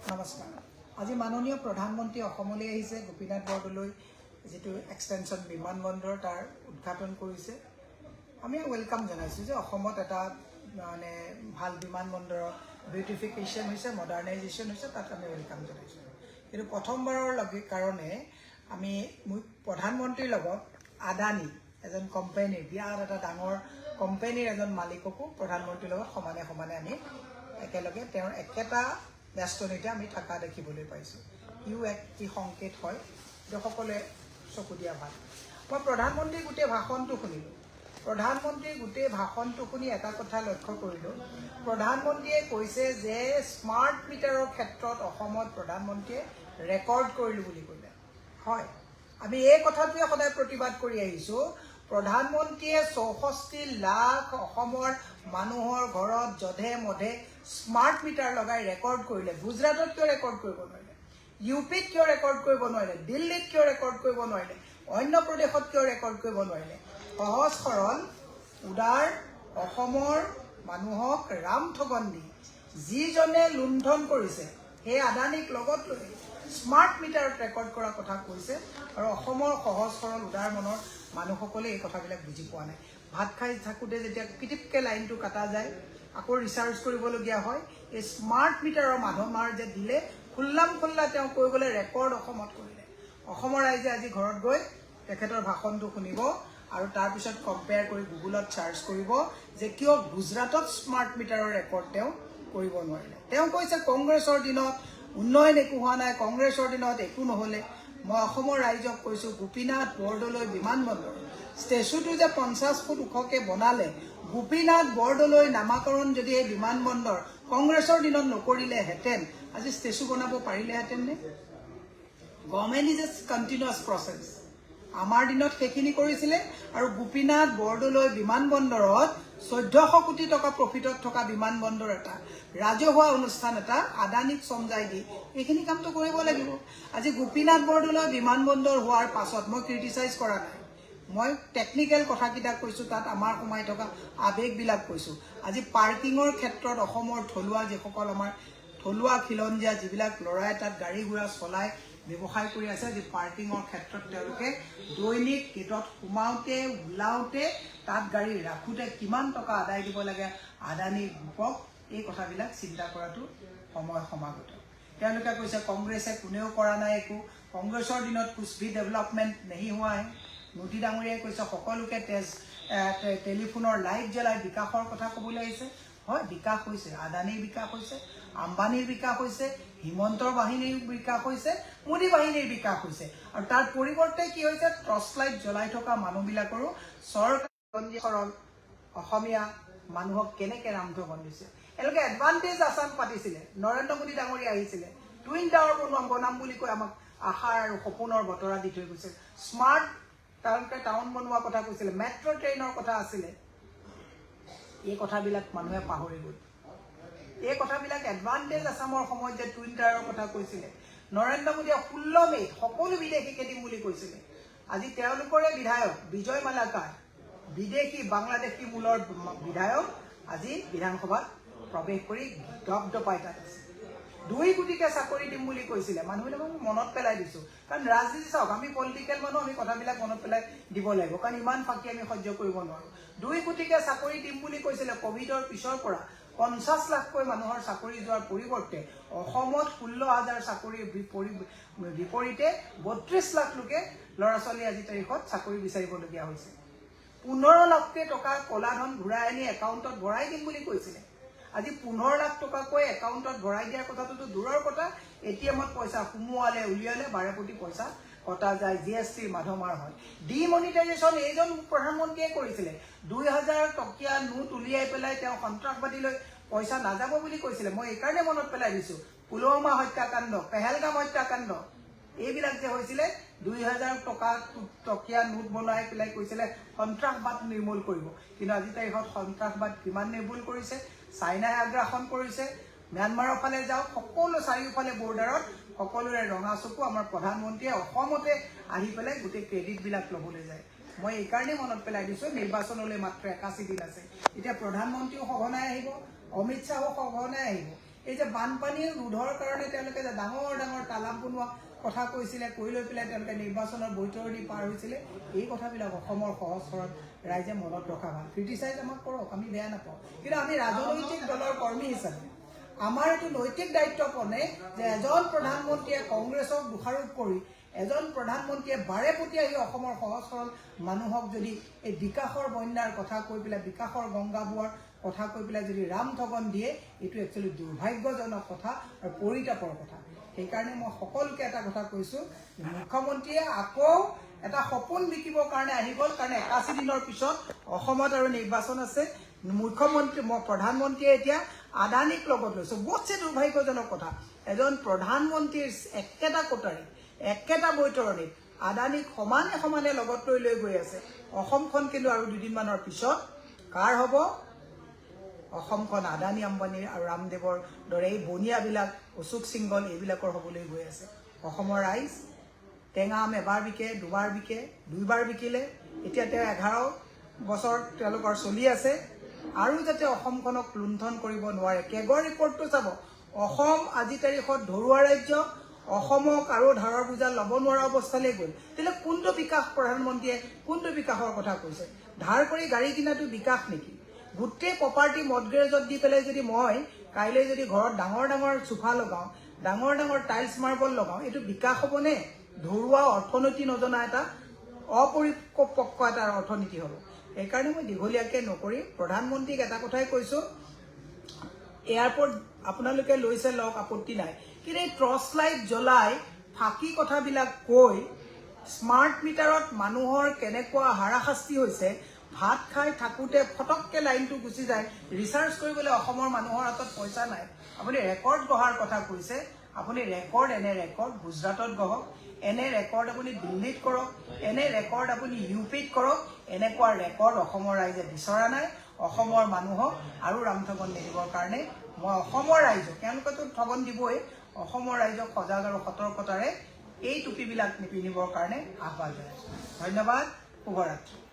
নমস্কাৰ। আজি মাননীয় প্ৰধানমন্ত্ৰী অসমলৈ আহিছে। গোপীনাথ বৰদলৈ যিটো এক্সটেনশ্যন বিমানবন্দৰ তাৰ উদ্ঘাটন কৰিছে। আমি ৱেলকাম জনাইছোঁ যে অসমত এটা মানে ভাল বিমানবন্দৰৰ বিউটিফিকেশ্যন হৈছে, মডাৰ্ণাইজেশ্যন হৈছে, তাত আমি ৱেলকাম জনাইছোঁ। কিন্তু প্ৰথমবাৰৰ কাৰণে আমি প্ৰধানমন্ত্ৰীৰ লগত আদানী এজন কোম্পানীৰ বিৰাট এটা ডাঙৰ কোম্পানীৰ এজন মালিককো প্ৰধানমন্ত্ৰীৰ লগত সমানে সমানে আমি একেলগে তেওঁৰ একেটা ব্যস্তনিতে আমি থকা দেখিবলৈ পাইছোঁ। ইও এক কি সংকেত হয় যে সকলোৱে চকু দিয়া ভাল। মই প্ৰধানমন্ত্ৰীৰ গোটেই ভাষণটো শুনিলোঁ। প্ৰধানমন্ত্ৰীৰ গোটেই ভাষণটো শুনি এটা কথা লক্ষ্য কৰিলোঁ। প্ৰধানমন্ত্ৰীয়ে কৈছে যে স্মাৰ্ট মিটাৰৰ ক্ষেত্ৰত অসমত প্ৰধানমন্ত্ৰীয়ে ৰেকৰ্ড কৰিলোঁ বুলি ক'লে। হয়, আমি এই কথাটোৱে সদায় প্ৰতিবাদ কৰি আহিছোঁ। প্ৰধানমন্ত্ৰীয়ে 64 লাখ অসমৰ মানুহৰ ঘৰত জধে মধে স্মাৰ্ট মিটাৰ লগাই ৰেকৰ্ড কৰিলে। গুজৰাটত কিয় ৰেকৰ্ড কৰিব নোৱাৰিলে? ইউপিত কিয় ৰেকৰ্ড কৰিব নোৱাৰিলে? দিল্লীত কিয় ৰেকৰ্ড কৰিব নোৱাৰিলে? অন্য প্ৰদেশত কিয় ৰেকৰ্ড কৰিব নোৱাৰিলে? সহজ সৰল উদাৰ অসমৰ মানুহক ৰামঠগন দি যিজনে লুণ্ঠন কৰিছে সেই আদানীক লগত লৈ স্মাৰ্ট মিটাৰত ৰেকৰ্ড কৰাৰ কথা কৈছে। আৰু অসমৰ সহজ সৰল উদাৰ মনৰ মানুহসকলে এই কথাবিলাক বুজি পোৱা নাই। ভাত খাই থাকোঁতে যেতিয়া পিটিপকৈ লাইনটো কাটা যায়, আকৌ ৰিচাৰ্জ কৰিবলগীয়া হয়, এই স্মাৰ্ট মিটাৰৰ মানুহৰ যে দিলে খোল্লাম খোল্লা তেওঁ কৈ গ'লে ৰেকৰ্ড অসমত কৰিলে। অসমৰ ৰাইজে আজি ঘৰত গৈ তেখেতৰ ভাষণটো শুনিব আৰু তাৰপিছত কম্পেয়াৰ কৰি গুগলত চাৰ্চ কৰিব যে কিয় গুজৰাটত স্মাৰ্ট মিটাৰৰ ৰেকৰ্ড তেওঁ কৰিব নোৱাৰিলে। তেওঁ কৈছে কংগ্ৰেছৰ দিনত উন্নয়ন একো হোৱা নাই, কংগ্ৰেছৰ দিনত একো নহ'লে। মই অসমৰ ৰাইজক কৈছোঁ গোপীনাথ বৰদলৈ বিমানবন্দৰ ষ্টেচুটো যে 50 ফুট ওখকৈ বনালে, গোপীনাথ বৰদলৈ নামাকৰণ যদি এই বিমানবন্দৰ কংগ্ৰেছৰ দিনত নকৰিলেহেঁতেন আজি ষ্টেচু বনাব পাৰিলেহেঁতেন নে? Government is a continuous process. আমাৰ দিনত সেইখিনি কৰিছিলে আৰু গোপীনাথ বৰদলৈ বিমানবন্দৰত 1400 কোটি টকা প্ৰফিটত থকা বিমানবন্দৰ এটা, ৰাজহুৱা অনুষ্ঠান এটা আদানীক চমজাই দি এইখিনি কামটো কৰিব লাগিব। আজি গোপীনাথ বৰদলৈ বিমানবন্দৰ হোৱাৰ পাছত মই ক্ৰিটিচাইজ কৰা নাই, মই টেকনিকেল কথাকেইটা কৈছোঁ, তাত আমাৰ সোমাই থকা আৱেগবিলাক কৈছোঁ। আজি পাৰ্কিঙৰ ক্ষেত্ৰত অসমৰ থলুৱা যিসকল আমাৰ থলুৱা খিলঞ্জীয়া যিবিলাক ল'ৰাই তাত গাড়ী ঘোঁৰা চলাই ব্যৱসায় কৰি আছে, আজি পাৰ্কিঙৰ ক্ষেত্ৰত তেওঁলোকে দৈনিক গেটত সোমাওঁতে ওলাওঁতে তাত গাড়ী ৰাখোঁতে কিমান টকা আদায় দিব লাগে আদানী গ্ৰুপক, এই কথাবিলাক চিন্তা কৰাটো সময় সমাগত। তেওঁলোকে কৈছে কংগ্ৰেছে কোনেও কৰা নাই একো, কংগ্ৰেছৰ দিনত কুছ ভি ডেভেলপমেণ্ট নেহি হোৱা হে। মোদী ডাঙৰীয়াই কৈছে সকলোকে টেলিফোনৰ লাইট জ্বলাই বিকাশৰ কথা ক'বলৈ আহিছে। হয়, বিকাশ হৈছে, আদানীৰ বিকাশ হৈছে, আম্বানীৰ বিকাশ হৈছে, হিমন্তৰ বাহিনীৰ বিকাশ হৈছে, মোদী বাহিনীৰ বিকাশ হৈছে। আৰু তাৰ পৰিৱৰ্তে কি হৈছে, টৰ্চ লাইট জ্বলাই থকা মানুহবিলাকৰো চৰকাৰ অসমীয়া মানুহক কেনেকৈ ৰামঠগন দিছে। এওঁলোকে এডভান্টেজ আছাম পাতিছিলে, নৰেন্দ্ৰ মোদী ডাঙৰীয়া আহিছিলে, টুইন টাৱাৰ বনাম বুলি কৈ আমাক আশাৰ আৰু সপোনৰ বতৰা দি থৈ গৈছে। স্মাৰ্ট তেওঁলোকে টাউন বনোৱাৰ কথা কৈছিলে, মেট্ৰ' ট্ৰেইনৰ কথা আছিলে। এই কথাবিলাক মানুহে পাহৰি গ'ল। এই কথাবিলাক এডভান্টেজ আছামৰ সময়ত যে টুইন টাৱাৰৰ কথা কৈছিলে, নৰেন্দ্ৰ মোদীয়ে 16 মে'ত সকলো বিদেশীকে দিম বুলি কৈছিলে। আজি তেওঁলোকৰে বিধায়ক বিজয় মালাকাৰ, বিদেশী বাংলাদেশী মূলৰ বিধায়ক, আজি বিধানসভাত প্ৰৱেশ কৰি দপদপাই তাত আছে। 2 কোটিকে চাকৰি দিম বুলি কৈছিলে। মানুহবিলাকক মনত পেলাই দিছোঁ, কাৰণ ৰাজনীতি চাওক, আমি পলিটিকেল মানুহ, আমি কথাবিলাক মনত পেলাই দিব লাগিব, কাৰণ ইমান ফাঁকি আমি সহ্য কৰিব নোৱাৰোঁ। 2 কোটিকে চাকৰি দিম বুলি কৈছিলে। ক'ভিডৰ পিছৰ পৰা 50 লাখকৈ মানুহৰ চাকৰি যোৱাৰ পৰিৱৰ্তে অসমত 16,000 চাকৰিৰ বিপৰীতে 32 লাখ লোকে ল'ৰা ছোৱালী আজি তাৰিখত চাকৰি বিচাৰিবলগীয়া হৈছে। 15 লাখকৈ টকা ক'লা ধন ঘূৰাই আনি একাউণ্টত ভৰাই দিম বুলি কৈছিলে। আজি 15 লাখ টকাকৈ একাউণ্টত ভৰাই দিয়াৰ কথাটোতো দূৰৰ কথা, ATMত পইচা সোমোৱালে উলিয়ালে বাৰেপতি পইচা কটা যায়, GSTৰ মাধমাৰ হয়। ডিমনিটাইজেশ্যন এইজন প্ৰধানমন্ত্ৰীয়ে কৰিছিলে। 2000 টকীয়া নোট উলিয়াই পেলাই তেওঁ সন্ত্ৰাসবাদীলৈ পইচা নাযাব বুলি কৈছিলে। মই এইকাৰণে মনত পেলাই দিছোঁ, পুলৱামা হত্যাকাণ্ড, পেহেলগাম হত্যাকাণ্ড, এইবিলাক যে হৈছিলে 2000 টকীয়া নোট বনাই পেলাই কৈছিলে সন্ত্ৰাসবাদ নিৰ্মূল কৰিব। কিন্তু আজি তাৰিখত সন্ত্ৰাসবাদ কিমান নিৰ্মূল কৰিছে? চাইনাই আগ্ৰাসন কৰিছে। ম্যানমাৰৰ ফালে যাওক, সকলো চাৰিওফালে বৰ্ডাৰত সকলোৰে ৰঙা চকু। আমাৰ প্ৰধানমন্ত্ৰীয়ে অসমতে আহি পেলাই গোটেই ক্ৰেডিটবিলাক ল'বলৈ যায়। মই এইকাৰণেই মনত পেলাই দিছোঁ, নিৰ্বাচনলৈ মাত্ৰ 81 দিন আছে। এতিয়া প্ৰধানমন্ত্ৰীও সঘনাই আহিব, অমিত শ্বাহো সঘনাই আহিব। এই যে বানপানী ৰোধৰ কাৰণে তেওঁলোকে যে ডাঙৰ ডাঙৰ তালাপ বনোৱা কথা কৈছিলে, কৈ লৈ পেলাই তেওঁলোকে নিৰ্বাচনৰ বৈতৰণি পাৰ হৈছিলে, এই কথাবিলাক অসমৰ সহজ সৰল ৰাইজে মনত ৰখা ভাল। ক্ৰিটিচাইজ আমাক কৰক, আমি বেয়া নাপাওঁ, কিন্তু আমি ৰাজনৈতিক দলৰ কৰ্মী হিচাপে আমাৰ এইটো নৈতিক দায়িত্বপনে যে এজন প্ৰধানমন্ত্ৰীয়ে কংগ্ৰেছক দোষাৰোপ কৰি এজন প্ৰধানমন্ত্ৰীয়ে বাৰে প্ৰতি আহি অসমৰ সহজ সৰল মানুহক যদি এই বিকাশৰ বন্যাৰ কথা কৈ পেলাই, বিকাশৰ গংগা বোৱাৰ কথা কৈ পেলাই যদি ৰাম ঠগন দিয়ে, এইটো একচুৱেলি দুৰ্ভাগ্যজনক কথা আৰু পৰিতাপৰ কথা। সেইকাৰণে মই সকলোকে এটা কথা কৈছোঁ, মুখ্যমন্ত্ৰীয়ে আকৌ এটা সপোন বিকিবৰ কাৰণে আহি গ'ল, কাৰণ 81 দিনৰ পিছত অসমত আৰু নিৰ্বাচন আছে। প্ৰধানমন্ত্ৰীয়ে এতিয়া আদানীক লগত লৈছে। বহুতছে দুৰ্ভাগ্যজনক কথা, এজন প্ৰধানমন্ত্ৰীৰ একেটা কোটাৰী একেটা বৈতৰণিত আদানীক সমানে সমানে লগত লৈ গৈ আছে। অসমখন কিন্তু আৰু দুদিনমানৰ পিছত কাৰ হ'ব? অসমখন আদানী আম্বানীৰ আৰু ৰামদেৱৰ দৰে এই বনিয়াবিলাক, অশোক সিংগল এইবিলাকৰ হ'বলৈ গৈ আছে। অসমৰ ৰাইজ টেঙা আম এবাৰ বিকে, দুবাৰ বিকে, দুইবাৰ বিকিলে, এতিয়া তেওঁ 11 বছৰ তেওঁলোকৰ চলি আছে। আৰু যাতে অসমখনক লুণ্ঠন কৰিব নোৱাৰে। কেগৰ ৰিপৰ্টটো চাব, অসম আজি তাৰিখত ধৰুৱা ৰাজ্য, অসমক আৰু ধাৰৰ বোজা ল'ব নোৱাৰা অৱস্থালৈ গ'ল। তেতিয়াহ'লে কোনটো বিকাশ? প্ৰধানমন্ত্ৰীয়ে কোনটো বিকাশৰ কথা কৈছে? ধাৰ কৰি গাড়ী কিনাটো বিকাশ নেকি? গোটেই প্ৰপাৰ্টি মডগ্ৰেজত দি পেলাই যদি মই কাইলৈ যদি ঘৰত ডাঙৰ ডাঙৰ চোফা লগাওঁ, ডাঙৰ ডাঙৰ টাইলছ মাৰ্বল লগাওঁ, এইটো বিকাশ হ'বনে? ধৰুৱা অৰ্থনীতি নজনা এটা অপৰিপক্ক এটা অৰ্থনীতি হ'ব। সেইকাৰণে মই দীঘলীয়াকৈ নকৰি প্ৰধানমন্ত্ৰীক এটা কথাই কৈছোঁ, এয়াৰপৰ্ট আপোনালোকে লৈছে লওক, আপত্তি নাই, কিন্তু এই টৰ্চ লাইট জ্বলাই ফাঁকি কথাবিলাক কৈ স্মাৰ্ট মিটাৰত মানুহৰ কেনেকুৱা হাৰাশাস্তি হৈছে, ভাত খাই থাকোঁতে ফটককৈ লাইনটো গুচি যায়, ৰিচাৰ্জ কৰিবলৈ অসমৰ মানুহৰ হাতত পইচা নাই। আপুনি ৰেকৰ্ড গঢ়াৰ কথা কৈছে, আপুনি এনে ৰেকৰ্ড গুজৰাটত গঢ়ক, এনে ৰেকৰ্ড আপুনি দিল্লীত কৰক, এনে ৰেকৰ্ড আপুনি ইউপিত কৰক। এনেকুৱা ৰেকৰ্ড অসমৰ ৰাইজে বিচৰা নাই। অসমৰ মানুহক আৰু ৰামঠগন নিদিবৰ কাৰণে মই অসমৰ ৰাইজক, তেওঁলোকেতো ঠগন দিবই, অসমৰ ৰাইজক সজাগ আৰু সতৰ্কতাৰে এই টুপিবিলাক নিপিন্ধিবৰ কাৰণে আহ্বান জনাইছোঁ। ধন্যবাদ, শুভৰাত্ৰি।